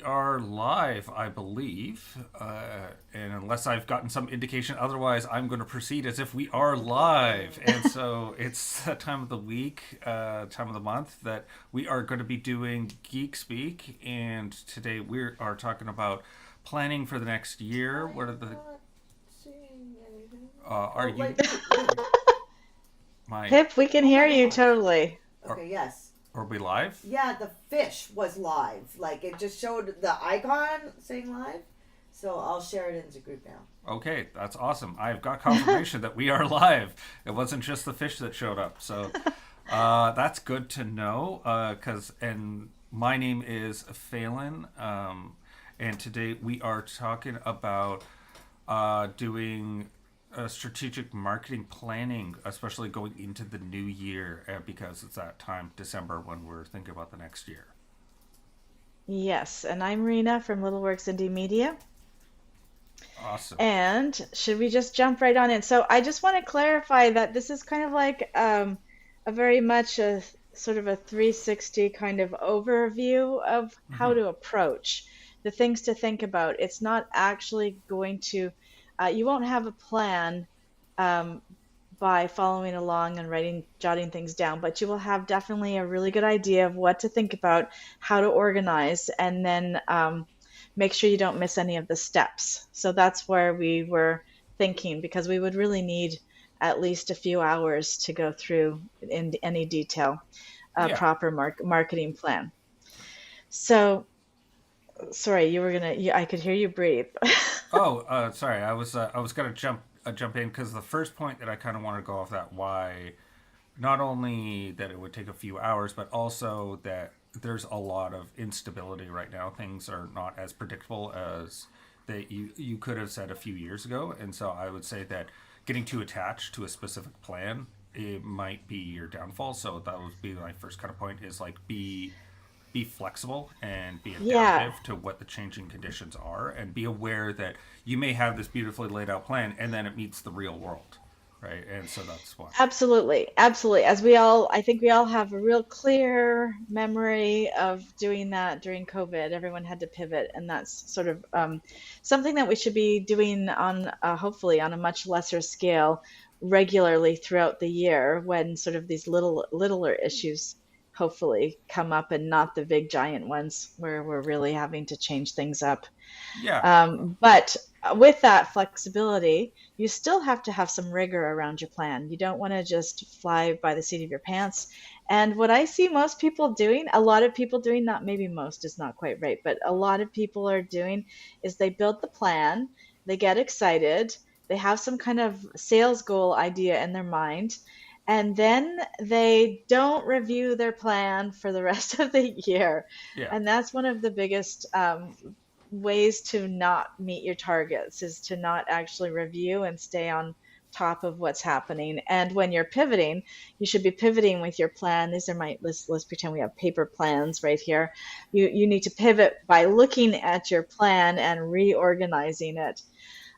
We are live, I believe. And unless I've gotten some indication otherwise, I'm going to proceed as if we are live. And so it's a time of the week, time of the month that we are going to be doing Geek Speak. And today we are talking about planning for the next year. What are I'm the. not seeing anything. Are Oh, you. wait, wait. My. Pip, we can Oh hear my you gosh. totally. Are, Okay, yes. are we live? Yeah, the fish was live. Like, it just showed the icon saying live. So I'll share it into group now. Okay, that's awesome. I've got confirmation that we are live. It wasn't just the fish that showed up. So that's good to know. And my name is Phelan. And today we are talking about doing strategic marketing planning, especially going into the new year, because it's that time, December, when we're thinking about the next year. Yes, and I'm Rena from Little Works Indie Media. Awesome. And should we just jump right on in? So I just want to clarify that this is kind of like a very much a sort of a 360 kind of overview of how Hmm. to approach the things to think about. It's not actually going to, you won't have a plan um, by following along and jotting things down, but you will have definitely a really good idea of what to think about, how to organize, and then make sure you don't miss any of the steps. So that's where we were thinking, because we would really need at least a few hours to go through in any detail a Yeah. proper marketing plan. So, sorry, I could hear you breathe. Oh, sorry. I was gonna jump in because the first point that I kind of want to go off that why not only that it would take a few hours, but also that there's a lot of instability right now. Things are not as predictable as that you could have said a few years ago, and so I would say that getting too attached to a specific plan it might be your downfall. So that would be my first kind of point is like be flexible and be Yeah, adaptive to what the changing conditions are and be aware that you may have this beautifully laid out plan and then it meets the real world, right? And so that's why. absolutely. Absolutely. I think we all have a real clear memory of doing that during COVID. Everyone had to pivot, and that's sort of something that we should be doing on, hopefully, on a much lesser scale regularly throughout the year when sort of these littler issues hopefully come up and not the big giant ones where we're really having to change things up. Yeah. But with that flexibility, you still have to have some rigor around your plan. You don't want to just fly by the seat of your pants. And what I see most people doing, a lot of people doing, not maybe most is not quite right, but a lot of people are doing is they build the plan, they get excited, they have some kind of sales goal idea in their mind, and then they don't review their plan for the rest of the year. Yeah. And that's one of the biggest ways to not meet your targets is to not actually review and stay on top of what's happening. And when you're pivoting, you should be pivoting with your plan. These are my let's pretend we have paper plans right here. You need to pivot by looking at your plan and reorganizing it.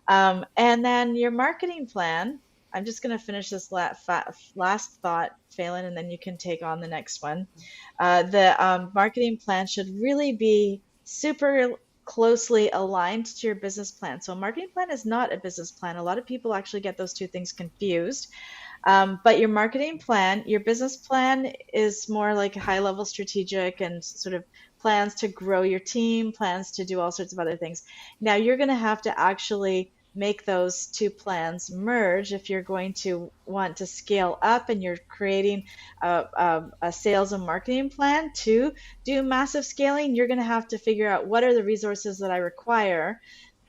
And then your marketing plan. I'm just going to finish this last thought, Phelan, and then you can take on the next one. The marketing plan should really be super closely aligned to your business plan. So, a marketing plan is not a business plan. A lot of people actually get those two things confused. But your marketing plan, your business plan is more like high level strategic and sort of plans to grow your team, plans to do all sorts of other things. Now, you're going to have to actually make those two plans merge if you're going to want to scale up and you're creating a sales and marketing plan to do massive scaling. You're going to have to figure out what are the resources that I require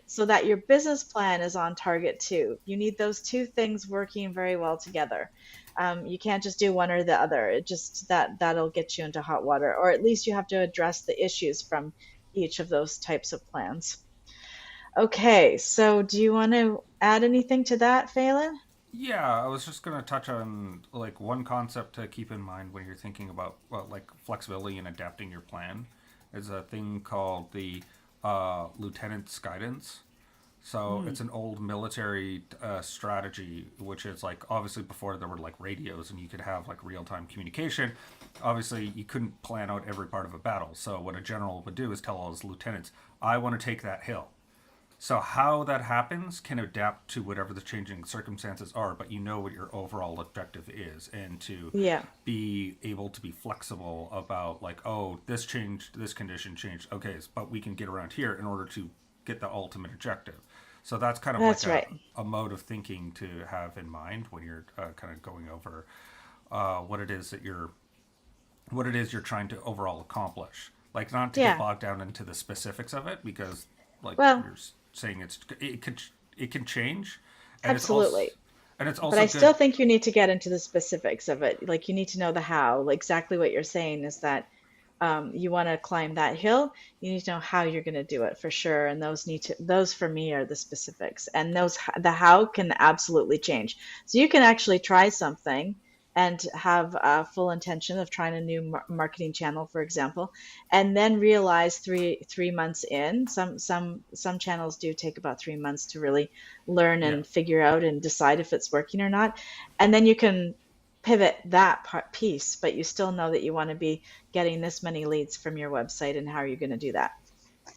so that your business plan is on target too. You need those two things working very well together. You can't just do one or the other. It just that'll get you into hot water, or at least you have to address the issues from each of those types of plans. Okay, so do you want to add anything to that, Phelan? Yeah, I was just going to touch on like one concept to keep in mind when you're thinking about well, like flexibility and adapting your plan is a thing called the lieutenant's guidance. So Mm. it's an old military strategy, which is like obviously before there were like radios and you could have like real time communication. Obviously, you couldn't plan out every part of a battle. So what a general would do is tell all his lieutenants, "I want to take that hill." So how that happens can adapt to whatever the changing circumstances are, but you know what your overall objective is, and to Yeah, be able to be flexible about like, oh, this changed, this condition changed. Okay, but we can get around here in order to get the ultimate objective. So that's kind of like that's right. a mode of thinking to have in mind when you're kind of going over what it is that you're trying to overall accomplish. Like not to get Yeah. bogged down into the specifics of it because like Well, you're saying it can change, and it's also absolutely. But also I good. still think you need to get into the specifics of it. Like you need to know the how. Like exactly what you're saying is that you want to climb that hill. You need to know how you're going to do it for sure. And those for me are the specifics. And the how can absolutely change. So you can actually try something and have a full intention of trying a new marketing channel, for example, and then realize three months in, some channels do take about 3 months to really learn Yeah, and figure out and decide if it's working or not. And then you can pivot that piece, but you still know that you want to be getting this many leads from your website, and how are you going to do that?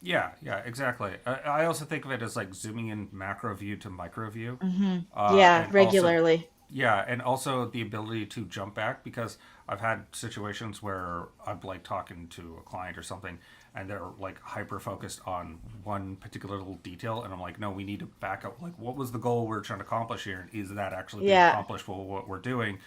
yeah, exactly. I also think of it as like zooming in macro view to micro view, Yeah, and also regularly. yeah, and also the ability to jump back because I've had situations where I'm like talking to a client or something, and they're like hyper focused on one particular little detail, and I'm like, no, we need to back up. Like, what was the goal we're trying to accomplish here? And is that actually being Yeah, accomplished with what we're doing?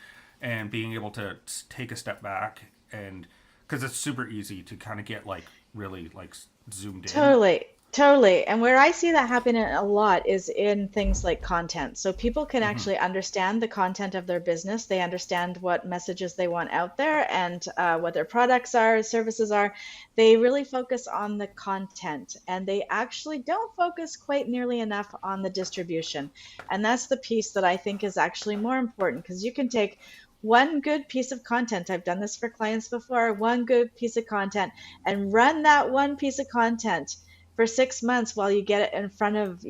And being able to take a step back and because it's super easy to kind of get like really like zoomed in. totally. Totally. And where I see that happening a lot is in things like content. So people can Hmm. actually understand the content of their business. They understand what messages they want out there and what their products are, services are. They really focus on the content and they actually don't focus quite nearly enough on the distribution. And that's the piece that I think is actually more important because you can take one good piece of content. I've done this for clients before, one good piece of content, and run that one piece of content for 6 months while you get it in front of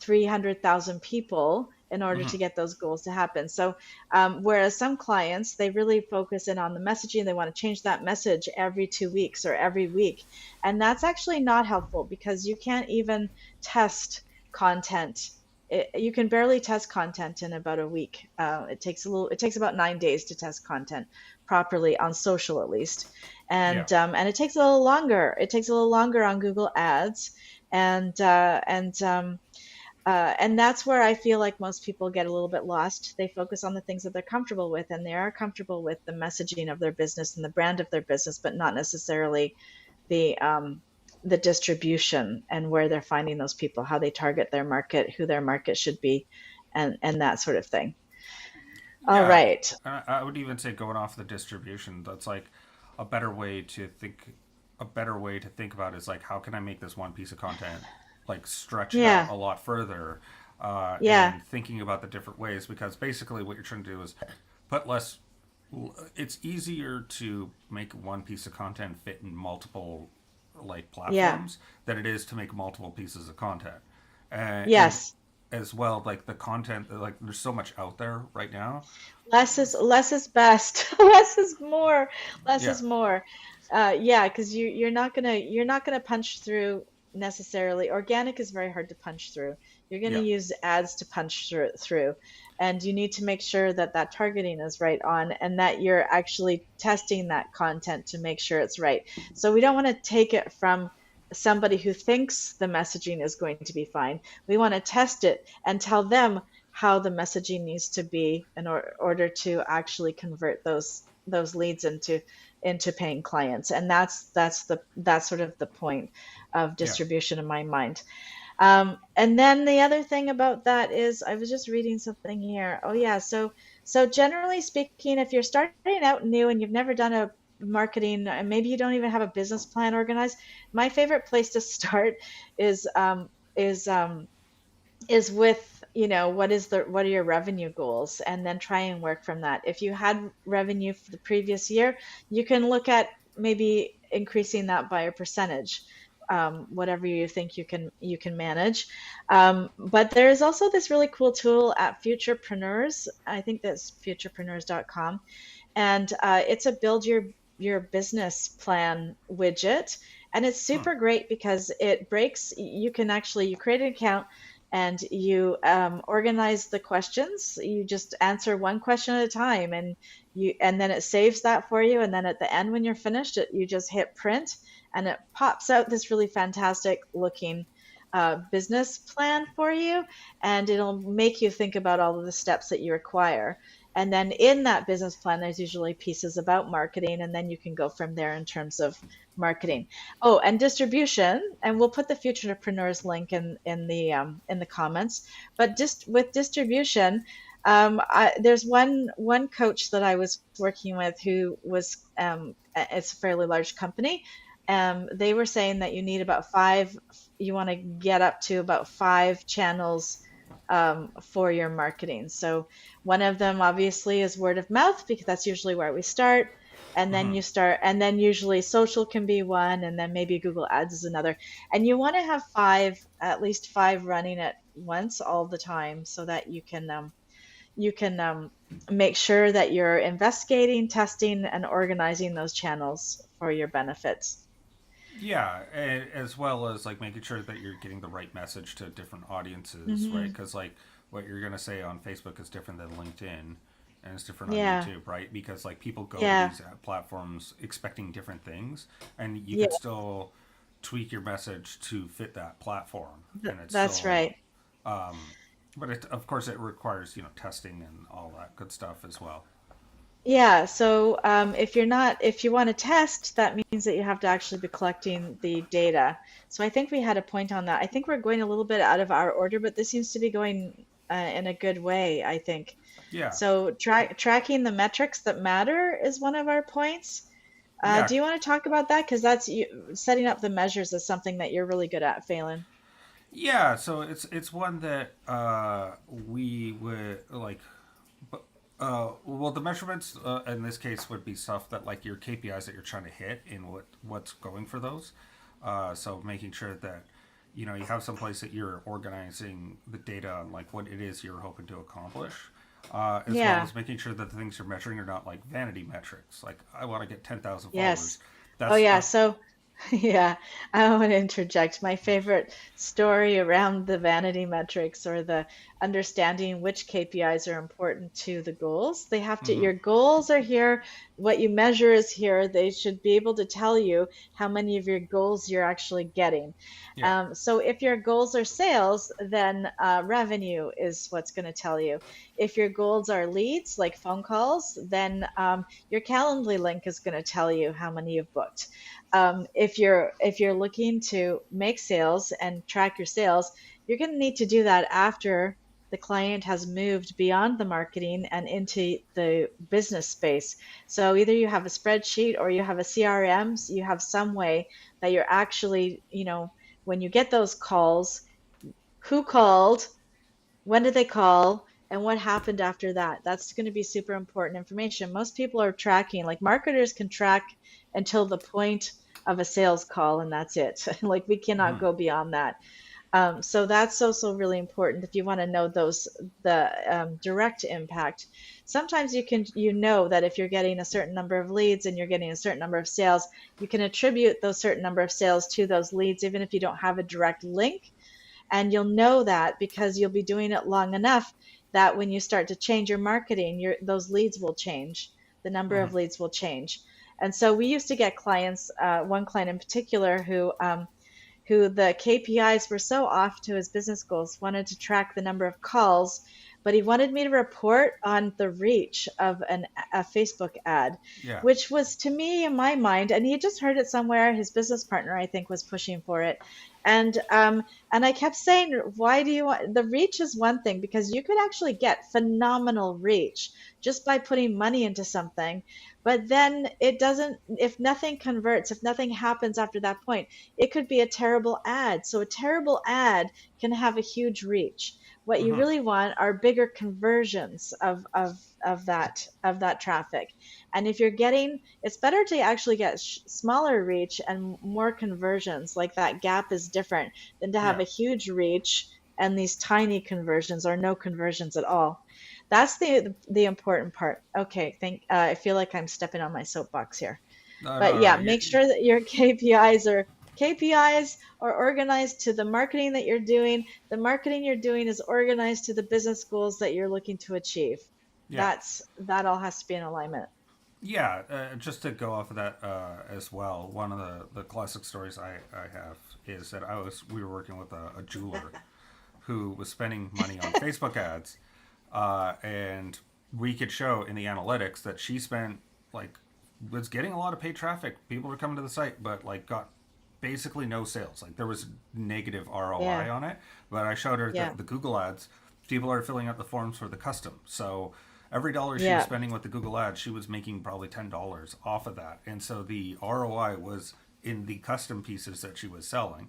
300,000 people in order Hmm. to get those goals to happen. So whereas some clients, they really focus in on the messaging, they want to change that message every 2 weeks or every week, and that's actually not helpful because you can't even test content. You can barely test content in about a week. It takes about 9 days to test content properly on social, at least, Yeah. and it takes a little longer. It takes a little longer on Google Ads, and that's where I feel like most people get a little bit lost. They focus on the things that they're comfortable with, and they are comfortable with the messaging of their business and the brand of their business, but not necessarily the um, the distribution and where they're finding those people, how they target their market, who their market should be, and that sort of thing. All Yeah, right. I would even say going off the distribution, that's like a better way to think. A better way to think about it is like, how can I make this one piece of content like stretch it out Yeah. a lot further, Yeah. and thinking about the different ways because basically what you're trying to do is put less. It's easier to make one piece of content fit in multiple like Yeah. platforms than it is to make multiple pieces of content, and Yes. as well like the content like there's so much out there right now. Less is best. Less is more. Less Yeah, is more. Yeah, because you're not gonna punch through necessarily. Organic is very hard to punch through. You're gonna yeah, use ads to punch through, and you need to make sure that that targeting is right on, and that you're actually testing that content to make sure it's right. So we don't want to take it from somebody who thinks the messaging is going to be fine. We want to test it and tell them how the messaging needs to be in order to actually convert those leads into paying clients, and that's sort of the point of yeah, distribution in my mind. And then the other thing about that is I was just reading something here. Oh yeah, so generally speaking, if you're starting out new and you've never done a marketing and maybe you don't even have a business plan organized, my favorite place to start is um, is um, is with what are your revenue goals, and then try and work from that. If you had revenue for the previous year, you can look at maybe increasing that by a percentage. whatever you think you can manage. But there is also this really cool tool at Futurepreneurs. I think that's futurepreneurs.com, and it's a build your business plan widget, and it's Hmm. super great because it breaks. You can actually you create an account and you organize the questions. You just answer one question at a time, and then it saves that for you. And then at the end, when you're finished, you just hit print, and it pops out this really fantastic looking business plan for you, and it'll make you think about all of the steps that you require. And then in that business plan, there's usually pieces about marketing, and then you can go from there in terms of marketing. Oh, and distribution, and we'll put the Futurepreneurs link in the comments. But just with distribution, there's one coach that I was working with who was it's a fairly large company. They were saying that you need about five. You want to get up to about five channels for your marketing. So one of them obviously is word of mouth because that's usually where we start. And then Hmm. and then usually social can be one, and then maybe Google Ads is another. And you want to have at least five running at once all the time so that you can make sure that you're investigating, testing, and organizing those channels for your benefits. Yeah, as well as like making sure that you're getting the right message to different audiences, right? Hmm. Because like what you're gonna say on Facebook is different than LinkedIn, and it's different on Yeah, YouTube, right? Because like people go to yeah, these platforms expecting different things, and you yeah. could still tweak your message to fit that platform, and it's That's still, right. but of course it requires testing and all that good stuff as well. Yeah, so if you want to test, that means that you have to actually be collecting the data. So I think we had a point on that. I think we're going a little bit out of our order, but this seems to be going in a good way, I think. Yeah, So tracking the metrics that matter is one of our points. yeah, Do you want to talk about that? Because setting up the measures is something that you're really good at, Phelan. yeah. So it's one that we would like. Well, the measurements in this case would be stuff that like your KPIs that you're trying to hit and what's going for those. So making sure that you have some place that you're organizing the data on like what it is you're hoping to accomplish, as well Yeah. as making sure that the things you're measuring are not like vanity metrics. Like I want to get 10,000 followers. Yes. Oh, That's yeah. So, yeah, I want to interject. My favorite story around the vanity metrics or the understanding which KPIs are important to the goals. mhm. Your goals are here. What you measure is here. They should be able to tell you how many of your goals you're actually getting. Yeah. So if your goals are sales, then revenue is what's going to tell you. If your goals are leads, like phone calls, then your Calendly link is going to tell you how many you've booked. If you're looking to make sales and track your sales, you're going to need to do that after the client has moved beyond the marketing and into the business space. So either you have a spreadsheet or you have a CRM, so you have some way that you're actually, when you get those calls, who called, when did they call, and what happened after that? That's going to be super important information. Most people are tracking, like marketers can track until the point of a sales call, and that's it. Like we cannot Mhm. go beyond that. So that's also really important if you want to know the direct impact. Sometimes you know that if you're getting a certain number of leads and you're getting a certain number of sales, you can attribute those certain number of sales to those leads, even if you don't have a direct link. And you'll know that because you'll be doing it long enough that when you start to change your marketing, those leads will change. The number Mhm. of leads will change. And so we used to get clients, one client in particular who the KPIs were so off to his business goals, wanted to track the number of calls, but he wanted me to report on the reach of a Facebook ad, Yeah. which was to me in my mind, and he had just heard it somewhere. His business partner, I think, was pushing for it, and I kept saying, why do you want the reach is one thing because you could actually get phenomenal reach just by putting money into something. but then it doesn't, if nothing converts, if nothing happens after that point, it could be a terrible ad. So a terrible ad can have a huge reach. What you Hmm. really want are bigger conversions of that traffic. And if you're getting, it's better to actually get smaller reach and more conversions. Like that gap is different than to have Yeah. a huge reach and these tiny conversions or no conversions at all. That's the important part. Okay, I feel like I'm stepping on my soapbox here. No, But no, no. yeah, make sure that your KPIs are organized to the marketing that you're doing. The marketing you're doing is organized to the business goals that you're looking to achieve. Yeah. That all has to be in alignment. Yeah, just to go off of that as well, one of the classic stories I have is that we were working with a jeweler who was spending money on Facebook ads, and we could show in the analytics that she spent like was getting a lot of paid traffic. People were coming to the site, but like got basically no sales. Like there was negative ROI Yeah, on it. But I showed her yeah, the Google ads. People are filling out the forms for the custom. So every dollar she was yeah, spending with the Google ads, she was making probably $10 off of that. And so the ROI was in the custom pieces that she was selling.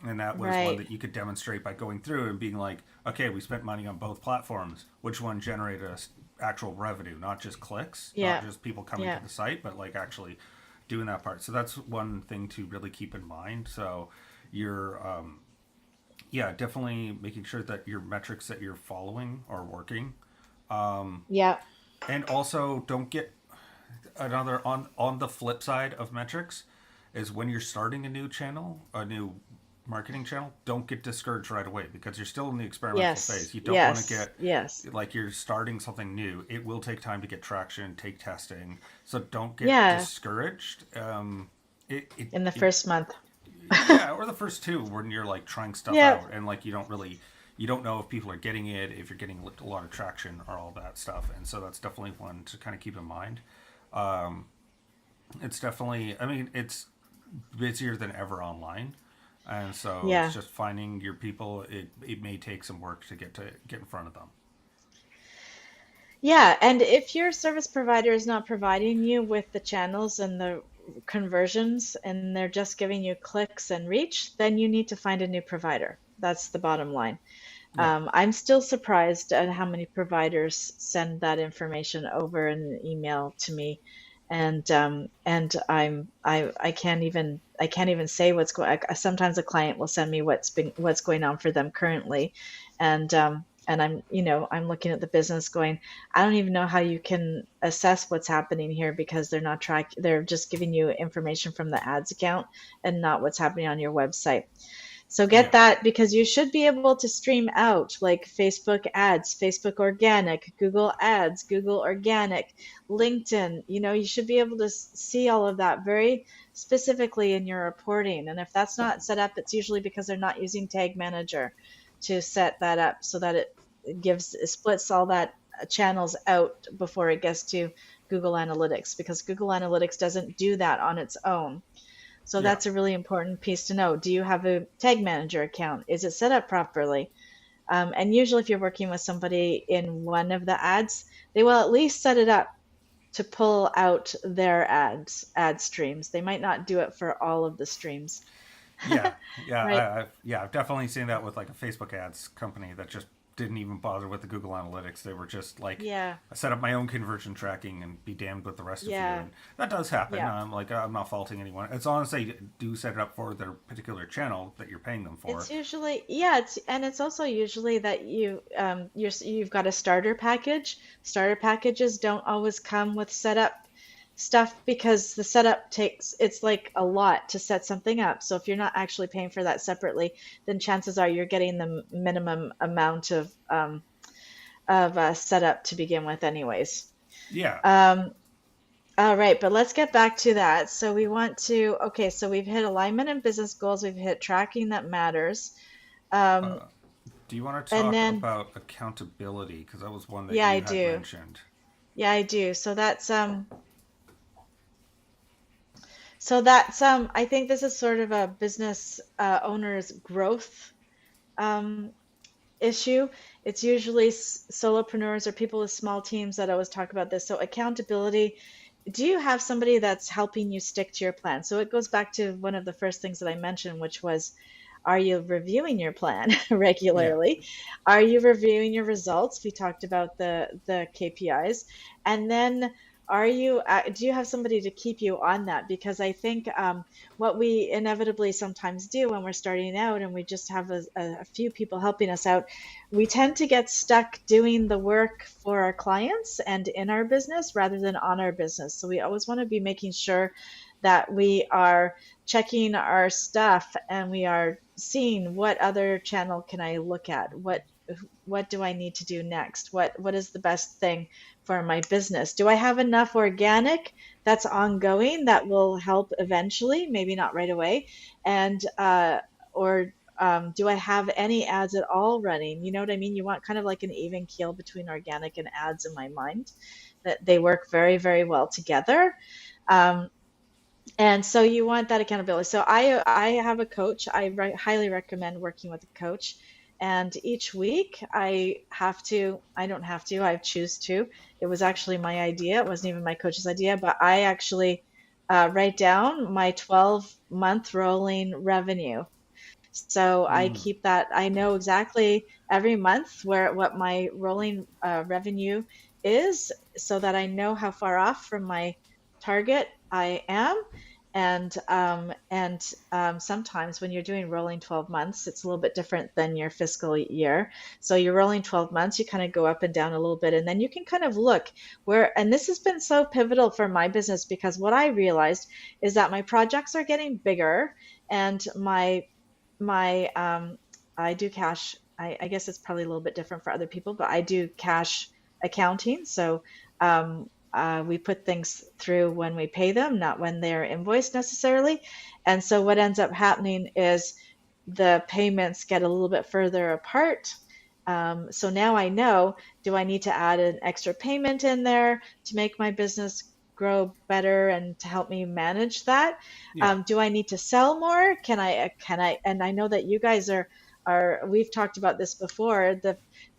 And that was one right. that you could demonstrate by going through and being like, okay, we spent money on both platforms. Which one generated us actual revenue, not just clicks, not Yeah, just people coming yeah, to the site, but like actually doing that part. So that's one thing to really keep in mind. So you're, yeah, definitely making sure that your metrics that you're following are working. yeah, And also don't get another on the flip side of metrics is when you're starting a new channel, a new marketing channel, don't get discouraged right away because you're still in the experimental yes, phase. You don't want to yes, get yes, like you're starting something new. It will take time to get traction, take testing. So don't get yeah. discouraged. In the It first month. yeah, or the first two when you're like trying stuff Yep. out and like you don't know if people are getting it, if you're getting a lot of traction or all that stuff. And so that's definitely one to kind of keep in mind. Um, it's definitely, I mean, it's busier than ever online. And so it's Yeah. just finding your people. It may take some work to get in front of them. Yeah, and if your service provider is not providing you with the channels and the conversions and they're just giving you clicks and reach, then you need to find a new provider. That's the bottom line. Yeah. I'm still surprised at how many providers send that information over in an email to me, and I can't even say what's going. Sometimes a client will send me what's going on for them currently, and I'm looking at the business going, I don't even know how you can assess what's happening here because they're just giving you information from the ads account and not what's happening on your website. So get Yeah. that because you should be able to stream out like Facebook ads, Facebook organic, Google ads, Google organic, LinkedIn. You should be able to see all of that very specifically in your reporting. And if that's not set up, it's usually because they're not using Tag Manager to set that up so that it splits all that channels out before it gets to Google Analytics because Google Analytics doesn't do that on its own. So Yeah. that's a really important piece to know. Do you have a tag manager account? Is it set up properly? And usually, if you're working with somebody in one of the ads, they will at least set it up to pull out their ad streams. They might not do it for all of the streams, Yeah, yeah, right? I've definitely seen that with like a Facebook ads company that just didn't even bother with the Google Analytics. They were just like, Yeah, I set up my own conversion tracking and be damned with the rest of you. yeah, And that does happen. yeah. I'm not faulting anyone. It's honestly they do set it up for their particular channel that you're paying them for. It's usually, yeah, it's also usually that you've got a starter package. Starter packages don't always come with setup stuff because the setup it's like a lot to set something up. So if you're not actually paying for that separately, then chances are you're getting the minimum amount of setup to begin with anyways. Yeah, Um, all right, but let's get back to that. So okay, so we've hit alignment and business goals, we've hit tracking that matters. Um, do you want to and talk then, about accountability? Because that was one that yeah, I you had do. mentioned. Yeah, I do. So that's I think this is sort of a business owner's growth um, issue. It's usually solopreneurs or people with small teams that always talk about this. So accountability do you have somebody that's helping you stick to your plan? So it goes back to one of the first things that I mentioned, which was, are you reviewing your plan Yeah. regularly? Are you reviewing your results? We talked about the KPIs. And then do you have somebody to keep you on that? Because I think what we inevitably sometimes do when we're starting out and we just have a few people helping us out, we tend to get stuck doing the work for our clients and in our business rather than on our business. So we always want to be making sure that we are checking our stuff and we are seeing what other channel can I look at? What do I need to do next? What is the best thing for my business? Do I have enough organic that's ongoing that will help eventually, maybe not right away? And or do I have any ads at all running? You know what I mean? You want kind of like an even keel between organic and ads in my mind, that they work very, very well together. Um, and so you want that accountability. So I have a coach. Highly recommend working with a coach. And each week I don't have to, I choose to. It was actually my idea. It wasn't even my coach's idea, but I actually write down my 12-month rolling revenue. So I Mm. keep that. I know exactly every month where what my rolling revenue is, so that I know how far off from my target I am. And sometimes when you're doing rolling 12 months, it's a little bit different than your fiscal year. So you're rolling 12 months, you kind of go up and down a little bit, and then you can kind of look where. And this has been so pivotal for my business, because what I realized is that my projects are getting bigger, and my I do cash. I guess it's probably a little bit different for other people, but I do cash accounting. So we put things through when we pay them, not when they're invoiced necessarily. And so what ends up happening is the payments get a little bit further apart. So now I know, do I need to add an extra payment in there to make my business grow better and to help me manage that? Yeah. Do I need to sell more? And I know that you guys we've talked about this before,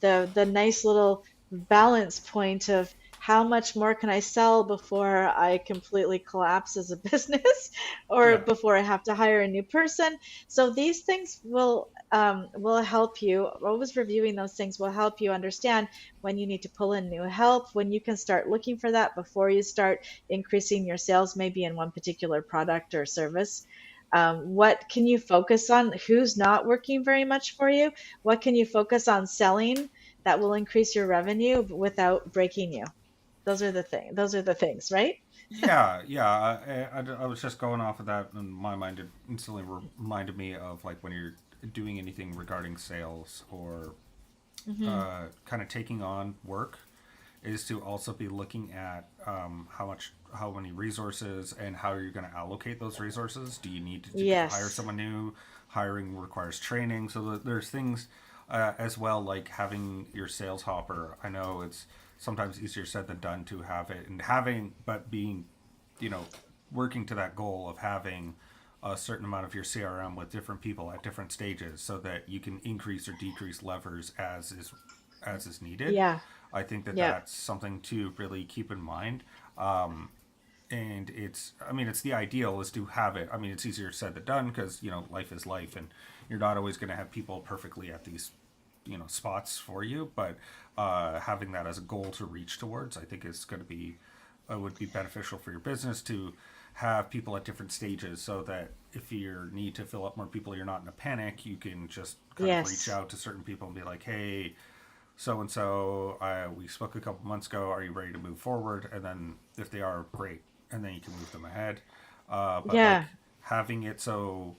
the nice little balance point of how much more can I sell before I completely collapse as a business, or Yeah. before I have to hire a new person. So these things will help you. Always reviewing those things will help you understand when you need to pull in new help, when you can start looking for that before you start increasing your sales, maybe in one particular product or service. What can you focus on? Who's not working very much for you? What can you focus on selling that will increase your revenue without breaking you? Those are the things, right? Yeah, yeah. I was just going off of that, and my mind it instantly reminded me of like when you're doing anything regarding sales or Hmm. kind of taking on work, is to also be looking at how many resources, and how you're going to allocate those resources. Do you need to hire Yes. someone new? Hiring requires training, so there's things as well, like having your sales hopper. I know it's sometimes easier said than done to have it, and having, but being, you know, working to that goal of having a certain amount of your CRM with different people at different stages, so that you can increase or decrease levers as is needed. Yeah. I think that Yeah. that's something to really keep in mind. And it's, I mean, it's the ideal is to have it. I mean, it's easier said than done, because, you know, life is life, and you're not always going to have people perfectly at these, you know, spots for you. But having that as a goal to reach towards, I think is going to be, would be beneficial for your business to have people at different stages, so that if you need to fill up more people, you're not in a panic. You can just kind of reach Yes. out to certain people and be like, hey, so and so, we spoke a couple months ago. Are you ready to move forward? And then if they are, great, and then you can move them ahead. But like Yeah. having it so,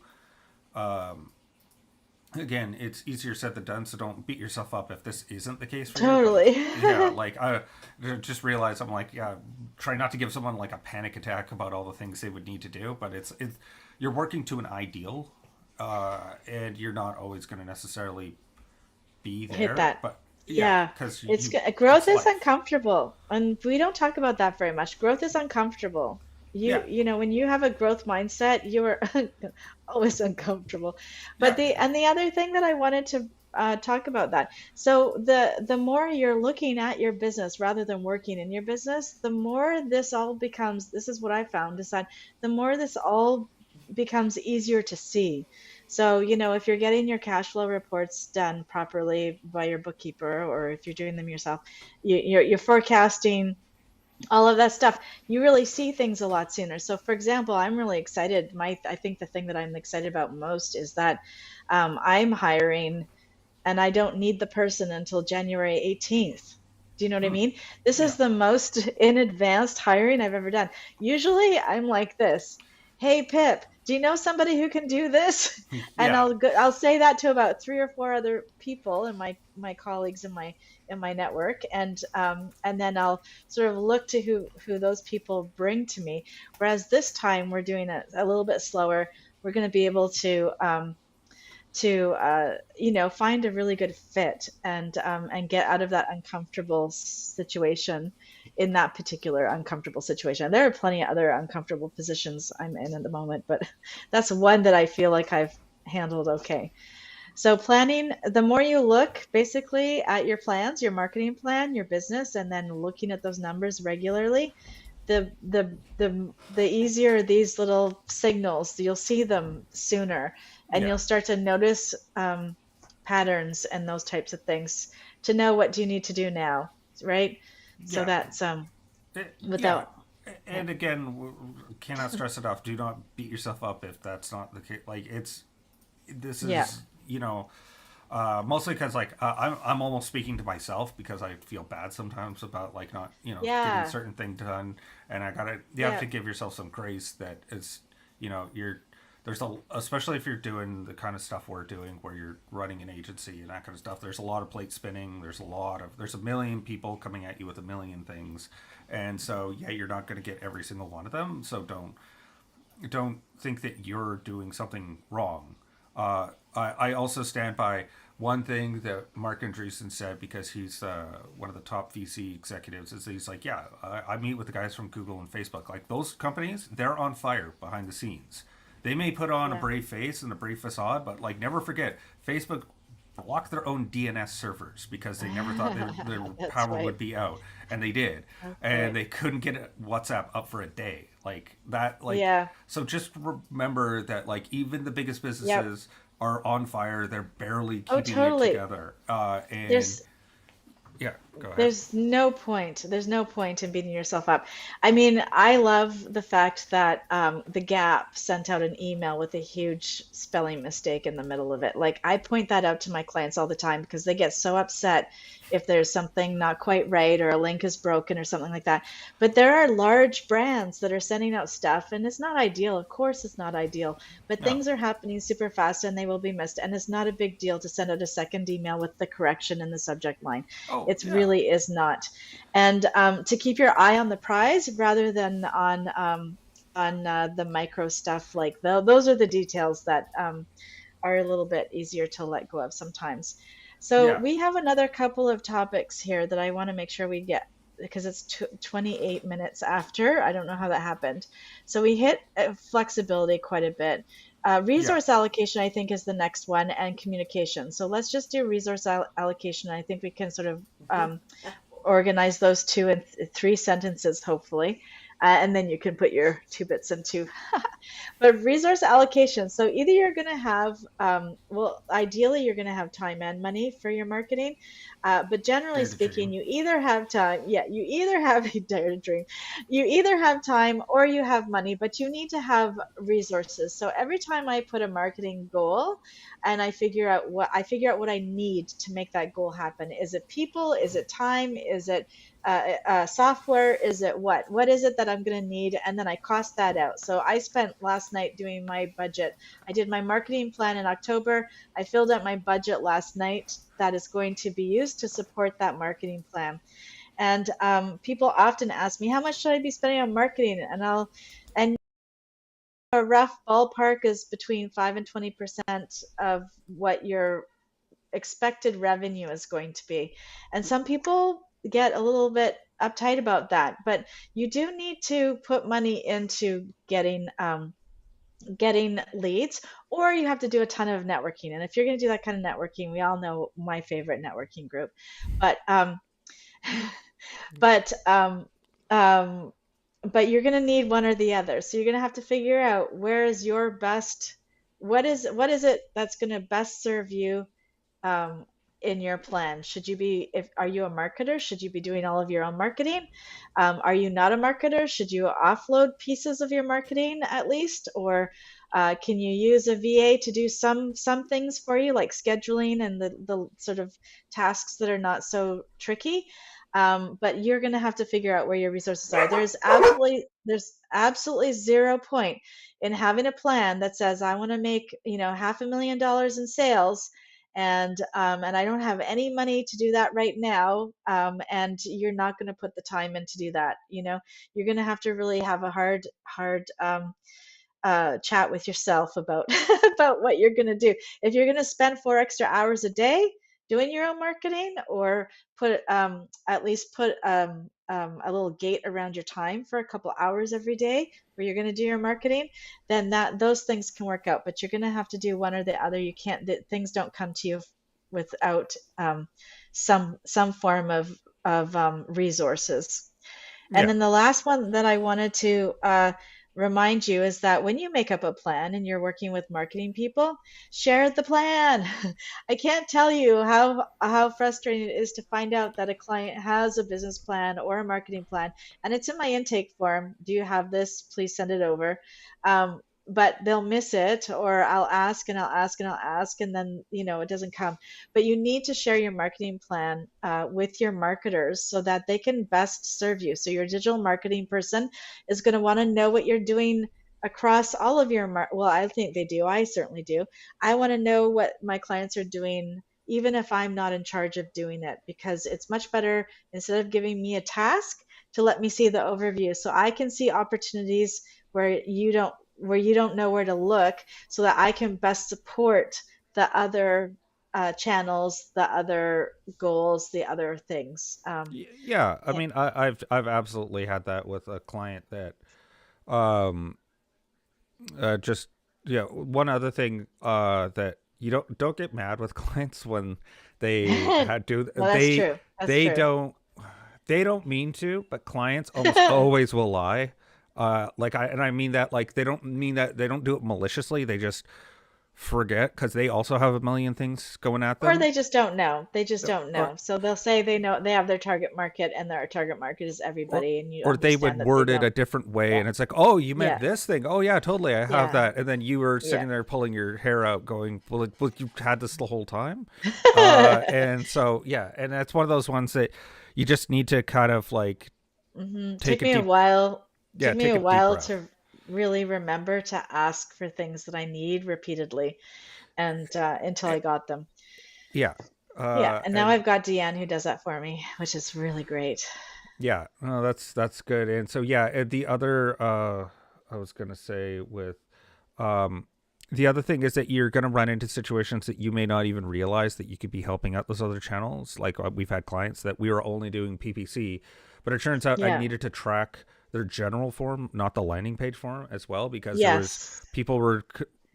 again, it's easier said than done. So don't beat yourself up if this isn't the case for you. But Totally. yeah, like I just realized, I'm like, yeah, try not to give someone like a panic attack about all the things they would need to do. But it's you're working to an ideal, and you're not always going to necessarily be Hit there. that. But yeah, Yeah. because Growth it's is life. uncomfortable, and we don't talk about that very much. Growth is uncomfortable. Yeah, You know, when you have a growth mindset, you are always uncomfortable. But yeah, the other thing that I wanted talk about that. So the more you're looking at your business rather than working in your business, the more this all becomes, this is what I found, is that the more this all becomes easier to see. So, if you're getting your cash flow reports done properly by your bookkeeper, or if you're doing them yourself, you're forecasting all of that stuff, you really see things a lot sooner. So for example, I'm really excited. I think the thing that I'm excited about most is that I'm hiring, and I don't need the person until January 18th. Do you know what I Hmm. mean? This Yeah. is the most in advanced hiring I've ever done. Usually I'm like this. Hey Pip, do you know somebody who can do this? And Yeah. I'll say that to about three or four other people in my colleagues in my network, and then I'll sort of look to who those people bring to me. Whereas this time we're doing it a little bit slower. We're going to be able to find a really good fit, and get out of that uncomfortable situation, in that particular uncomfortable situation. There are plenty of other uncomfortable positions I'm in at the moment, but that's one that I feel like I've handled okay. So planning, the more you look basically at your plans, your marketing plan, your business, and then looking at those numbers regularly, the easier these little signals, you'll see them sooner, and Yeah. you'll start to notice patterns and those types of things, to know what do you need to do now, right? So Yeah. that's Yeah. without, yeah, And again, cannot stress enough. Do not beat yourself up if that's not the case. Like this yeah, is mostly because I'm almost speaking to myself because I feel bad sometimes about like not getting yeah, certain thing done, and you have yeah, to give yourself some grace that is you're there's a especially if you're doing the kind of stuff we're doing where you're running an agency and that kind of stuff. There's a lot of plate spinning. There's a million people coming at you with a million things, and so yeah, you're not going to get every single one of them. So don't think that you're doing something wrong. I also stand by one thing that Mark Andreessen said, because he's one of the top VC executives. Is he's like, yeah, I meet with the guys from Google and Facebook. Like those companies, they're on fire behind the scenes. They may put on a yeah. brave face and a brave facade, but like never forget, Facebook blocked their own DNS servers because they never thought their That's power right. would be out, and they did, That's and right. they couldn't get WhatsApp up for a day, like that, like Yeah. so. Just remember that, like even the biggest Yep. businesses are on fire. They're barely Oh, keeping it totally. together, and There's yeah, go ahead. There's no point. There's no point in beating yourself up. I mean, I love the fact that The Gap sent out an email with a huge spelling mistake in the middle of it. Like, I point that out to my clients all the time because they get so upset if there's something not quite right, or a link is broken or something like that. But there are large brands that are sending out stuff, and it's not ideal. Of course, it's not ideal, but No. things are happening super fast and they will be missed. And it's not a big deal to send out a second email with the correction in the subject line. Oh It yeah. really is not. And to keep your eye on the prize rather than on the micro stuff, like those are the details that are a little bit easier to let go of sometimes. So Yeah. we have another couple of topics here that I want to make sure we get, because it's 28 minutes after. I don't know how that happened. So we hit flexibility quite a bit. Yeah. Resource allocation, I think, is the next one, and communication. So let's just do resource allocation. I think we can sort of organize those two in three sentences, hopefully. And then you can put your two bits into. But resource allocation. So either you're going to have, well, ideally, you're going to have time and money for your marketing. But generally Dare to speaking, dream. you either have time, yeah, you either have a dare to dream, you either have time or you have money, but you need to have resources. So every time I put a marketing goal and I figure out what I need to make that goal happen. Is it people? Is it time? Is it software? Is it what is it that I'm going to need? And then I cost that out. So I spent last night doing my budget. I did my marketing plan in October. I filled out my budget last night that is going to be used to support that marketing plan. And people often ask me, how much should I be spending on marketing? And a rough ballpark is between 5 and 20% of what your expected revenue is going to be. And some people get a little bit uptight about that, but you do need to put money into getting getting leads, or you have to do a ton of networking. And if you're going to do that kind of networking, we all know my favorite networking group, but but um, but you're going to need one or the other. So you're going to have to figure out where is your best, what is it that's going to best serve you um, in your plan? Should you be, if are you a marketer? Should you be doing all of your own marketing? Are you not a marketer? Should you offload pieces of your marketing at least, or can you use a VA to do some things for you, like scheduling and the sort of tasks that are not so tricky? But you're going to have to figure out where your resources are. There's absolutely zero point in having a plan that says I want to make $500,000 in sales, and I don't have any money to do that right now. And you're not going to put the time in to do that. You're going to have to really have a hard chat with yourself about about what you're going to do. If you're going to spend 4 extra hours a day doing your own marketing, or at least put a little gate around your time for a couple hours every day where you're going to do your marketing, then that those things can work out. But you're going to have to do one or the other. You can't. Things don't come to you without some form of resources. And Yeah. then the last one that I wanted to remind you is that when you make up a plan and you're working with marketing people, share the plan. I can't tell you how frustrating it is to find out that a client has a business plan or a marketing plan, and it's in my intake form. Do you have this? Please send it over. But they'll miss it, or I'll ask and I'll ask and I'll ask, and then it doesn't come. But you need to share your marketing plan with your marketers so that they can best serve you. So your digital marketing person is going to want to know what you're doing across all of your well, I think they do. I certainly do. I want to know what my clients are doing, even if I'm not in charge of doing it, because it's much better, instead of giving me a task, to let me see the overview so I can see opportunities where you don't know where to look, so that I can best support the other channels, the other goals, the other things. Yeah, I And mean, I've absolutely had that with a client that um just yeah. One other thing that you don't get mad with clients when they had to well, that's true. That's they true. don't they don't mean to, but clients almost always will lie. Like I mean that, like they don't mean that, they don't do it maliciously. They just forget because they also have a million things going at Or them. they just don't know. They just don't Or know. So they'll say they know, they have their target market, and their target market is or everybody, and you or they would understand that they word it don't. a different way, Yeah. and it's like, oh, you meant Yeah. this thing. Oh yeah, totally, I have Yeah. that. And then you were Yeah. sitting there pulling your hair out going, well, you had this the whole time. And so yeah, and that's one of those ones that you just need to kind of like take Took a me a deep while. yeah Took me take a a deep while breath. to really remember to ask for things that I need repeatedly, and until Eh, I got them. yeah. Yeah, and now And I've got Deanne who does that for me, which is really great. yeah, no, that's good. And so yeah, the other I was gonna say with um the other thing is that you're gonna run into situations that you may not even realize that you could be helping out those other channels. Like we've had clients that we were only doing PPC, but it turns out I Yeah. needed to track their general form, not the landing page form as well, because there was Yes. people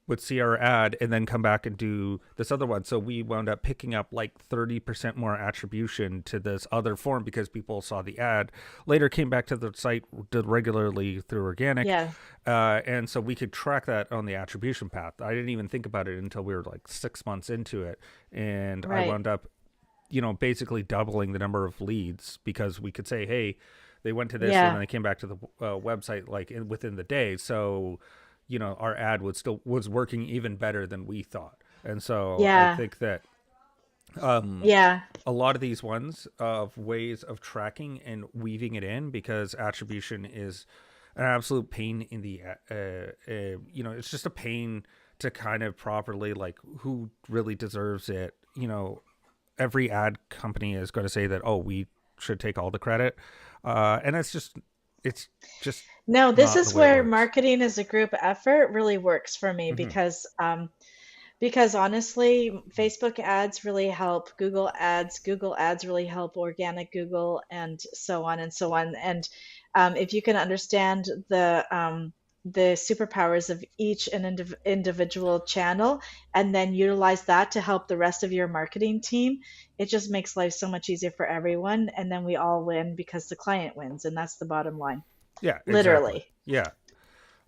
would see our ad and then come back and do this other one. So we wound up picking up like 30% more attribution to this other form because people saw the ad, later came back to the site, did regularly through organic. Yeah. And so we could track that on the attribution path. I didn't even think about it until we were like 6 months into it. And I Right. wound up, basically doubling the number of leads because we could say, hey, they went to this and then Yeah. they came back to the website like within the day. So, our ad was working even better than we thought. And so I Yeah. think that Yeah. a lot of these ones of ways of tracking and weaving it in, because attribution is an absolute pain in the it's just a pain to kind of properly, like, who really deserves it. Every ad company is going to say that, oh, we should take all the credit, and it's just No, this not the is way it where works. marketing as a group effort really works for me, Hmm. because honestly, Facebook ads really help, Google ads really help, organic Google, and so on and so on. And if you can understand the superpowers of each individual channel and then utilize that to help the rest of your marketing team, it just makes life so much easier for everyone. And then we all win because the client wins. And that's the bottom line. Yeah, exactly. Literally. Yeah.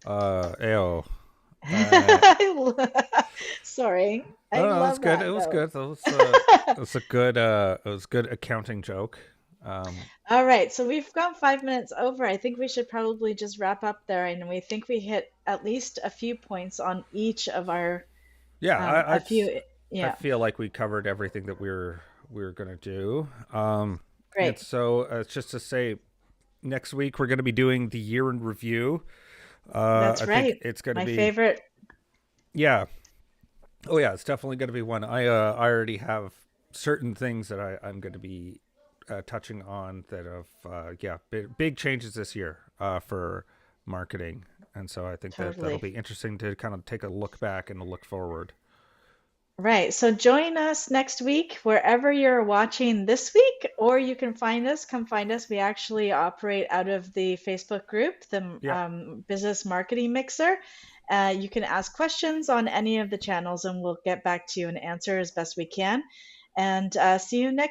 Ew. Uh, Sorry. I no, no, it's love good. that It was though. good. It was a good. It was good accounting joke. All right, so we've gone 5 minutes over. I think we should probably just wrap up there, and we think we hit at least a few points on each of our Yeah, a few. I Yeah, feel like we covered everything that we were gonna do. And great. so it's just to say, next week we're gonna be doing the year in review. That's I think right. it's gonna My be, favorite. yeah. Oh yeah, it's definitely gonna be one. I already have certain things that I'm gonna be touching on that have yeah, big changes this year for marketing, and so I think that that'll Totally. be interesting to kind of take a look back and a look forward. Right. So join us next week, wherever you're watching this week, or you can find us. Come find us. We actually operate out of the Facebook group, the Yeah. Business Marketing Mixer. You can ask questions on any of the channels, and we'll get back to you and answer as best we can. And see you next.